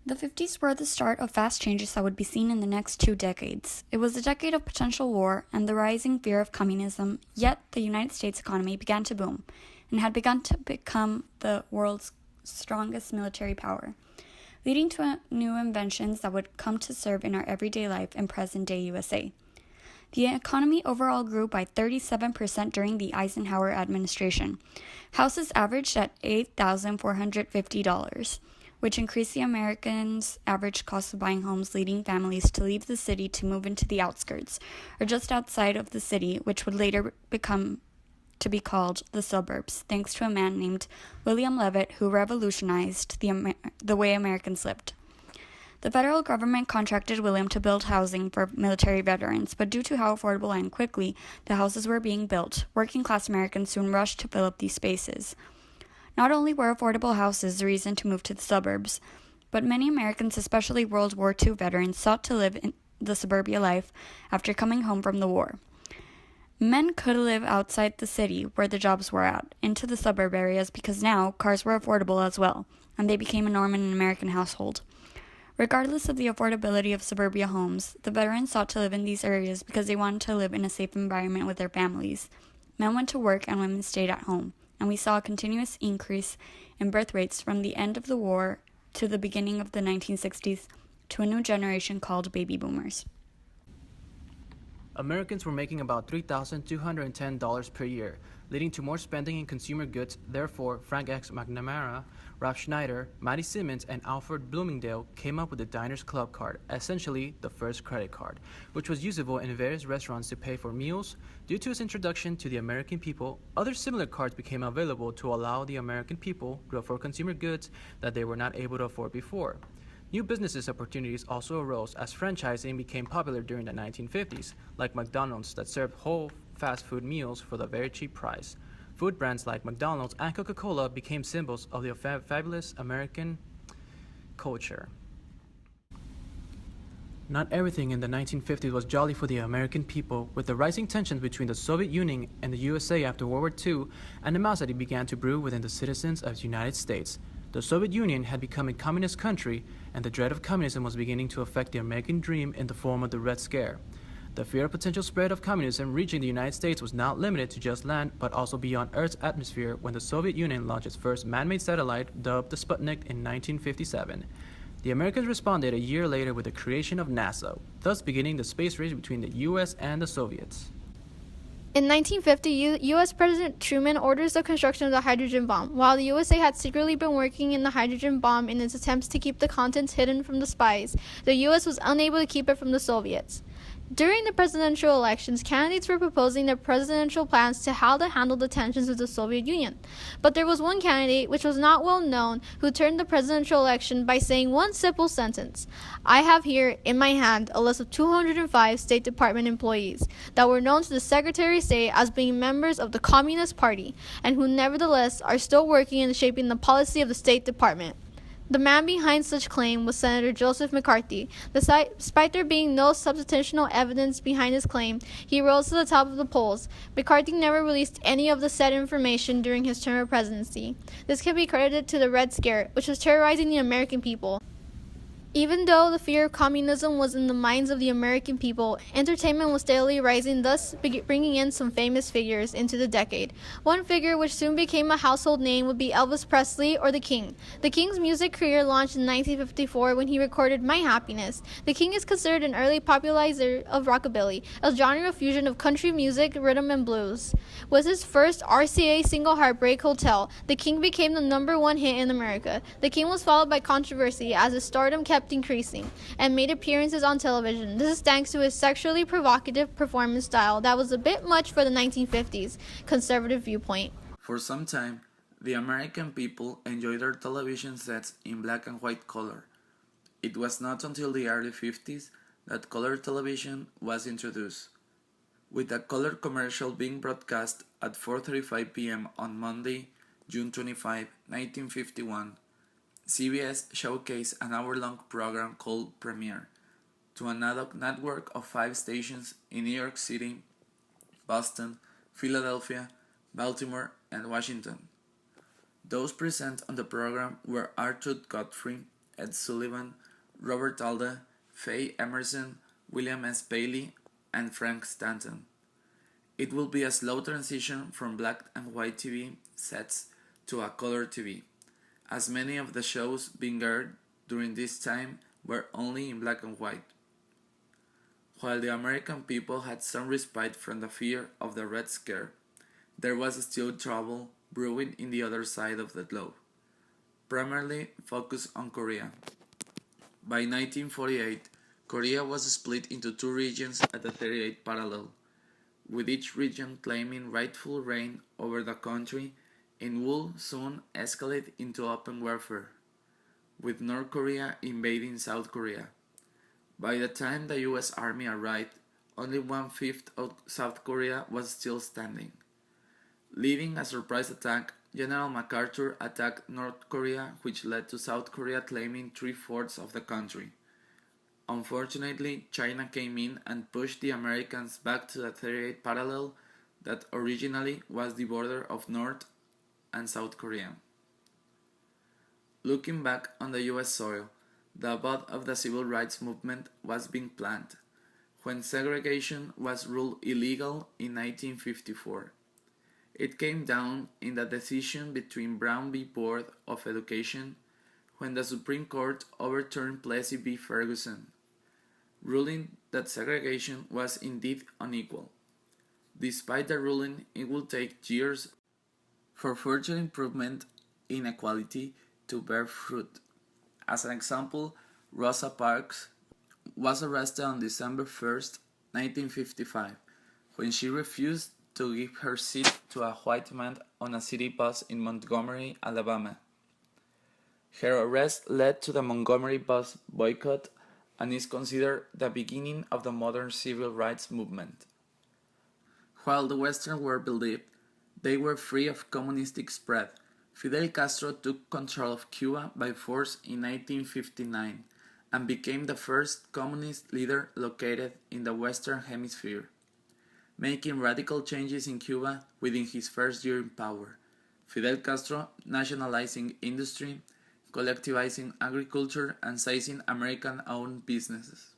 The 50s were the start of fast changes that would be seen in the next 2 decades. It was a decade of potential war and the rising fear of communism, yet the United States economy began to boom and had begun to become the world's strongest military power, leading to new inventions that would come to serve in our everyday life in present-day USA. The economy overall grew by 37% during the Eisenhower administration. Houses averaged at $8,450, which increased the Americans' average cost of buying homes, leading families to leave the city to move into the outskirts, or just outside of the city, which would later become to be called the suburbs, thanks to a man named William Levitt who revolutionized the way Americans lived. The federal government contracted William to build housing for military veterans, but due to how affordable and quickly the houses were being built, working-class Americans soon rushed to fill up these spaces. Not only were affordable houses the reason to move to the suburbs, but many Americans, especially World War II veterans, sought to live in the suburbia life after coming home from the war. Men could live outside the city where the jobs were at, into the suburb areas because now cars were affordable as well, and they became a norm in an American household. Regardless of the affordability of suburbia homes, the veterans sought to live in these areas because they wanted to live in a safe environment with their families. Men went to work and women stayed at home, and we saw a continuous increase in birth rates from the end of the war to the beginning of the 1960s to a new generation called baby boomers. Americans were making about $3,210 per year, leading to more spending in consumer goods. Therefore, Frank X. McNamara, Ralph Schneider, Matty Simmons, and Alfred Bloomingdale came up with the Diners Club card, essentially the first credit card, which was usable in various restaurants to pay for meals. Due to its introduction to the American people, other similar cards became available to allow the American people to afford consumer goods that they were not able to afford before. New business opportunities also arose as franchising became popular during the 1950s, like McDonald's that served whole fast food meals for a very cheap price. Food brands like McDonald's and Coca-Cola became symbols of the fabulous American culture. Not everything in the 1950s was jolly for the American people. With the rising tensions between the Soviet Union and the USA after World War II, animosity began to brew within the citizens of the United States. The Soviet Union had become a communist country, and the dread of communism was beginning to affect the American dream in the form of the Red Scare. The fear of potential spread of communism reaching the United States was not limited to just land, but also beyond Earth's atmosphere when the Soviet Union launched its first man-made satellite, dubbed the Sputnik, in 1957. The Americans responded a year later with the creation of NASA, thus beginning the space race between the US and the Soviets. In 1950, U.S. President Truman orders the construction of the hydrogen bomb. While the USA had secretly been working in the hydrogen bomb in its attempts to keep the contents hidden from the spies, the U.S. was unable to keep it from the Soviets. During the presidential elections, candidates were proposing their presidential plans to how to handle the tensions with the Soviet Union. But there was one candidate, which was not well known, who turned the presidential election by saying one simple sentence: "I have here in my hand a list of 205 State Department employees that were known to the Secretary of State as being members of the Communist Party, and who nevertheless are still working in shaping the policy of the State Department." The man behind such claim was Senator Joseph McCarthy. Despite there being no substantial evidence behind his claim, he rose to the top of the polls. McCarthy never released any of the said information during his term of presidency. This can be credited to the Red Scare, which was terrorizing the American people. Even though the fear of communism was in the minds of the American people, entertainment was steadily rising, thus bringing in some famous figures into the decade. One figure which soon became a household name would be Elvis Presley, or the King. The King's music career launched in 1954 when he recorded My Happiness. The King is considered an early popularizer of rockabilly, a genre fusion of country music, rhythm, and blues. With his first RCA single Heartbreak Hotel, the King became the #1 hit in America. The King was followed by controversy as his stardom kept increasing and made appearances on television. This is thanks to his sexually provocative performance style that was a bit much for the 1950s conservative viewpoint. For some time, the American people enjoyed their television sets in black and white color. It was not until the early 50s that color television was introduced, with a color commercial being broadcast at 4:35 p.m. on Monday, June 25, 1951. CBS showcased an hour-long program called Premiere to an ad hoc network of 5 stations in New York City, Boston, Philadelphia, Baltimore, and Washington. Those present on the program were Arthur Godfrey, Ed Sullivan, Robert Alda, Faye Emerson, William S. Paley, and Frank Stanton. It will be a slow transition from black and white TV sets to a color TV, as many of the shows being aired during this time were only in black and white. While the American people had some respite from the fear of the Red Scare, there was still trouble brewing in the other side of the globe, primarily focused on Korea. By 1948, Korea was split into two regions at the 38th parallel, with each region claiming rightful reign over the country and would soon escalate into open warfare, with North Korea invading South Korea. By the time the US Army arrived, only one-fifth of South Korea was still standing. Leading a surprise attack, General MacArthur attacked North Korea, which led to South Korea claiming three-fourths of the country. Unfortunately, China came in and pushed the Americans back to the 38th parallel that originally was the border of North and South Korea. Looking back on the US soil, the abode of the civil rights movement was being planned, when segregation was ruled illegal in 1954. It came down in the decision between Brown v. Board of Education, when the Supreme Court overturned Plessy v. Ferguson, ruling that segregation was indeed unequal. Despite the ruling, it would take years for further improvement in equality to bear fruit. As an example, Rosa Parks was arrested on December 1st, 1955, when she refused to give her seat to a white man on a city bus in Montgomery, Alabama. Her arrest led to the Montgomery bus boycott and is considered the beginning of the modern civil rights movement. While the Western world believed they were free of communistic spread, Fidel Castro took control of Cuba by force in 1959 and became the first communist leader located in the Western Hemisphere, making radical changes in Cuba within his first year in power. Fidel Castro nationalizing industry, collectivizing agriculture, and seizing American-owned businesses.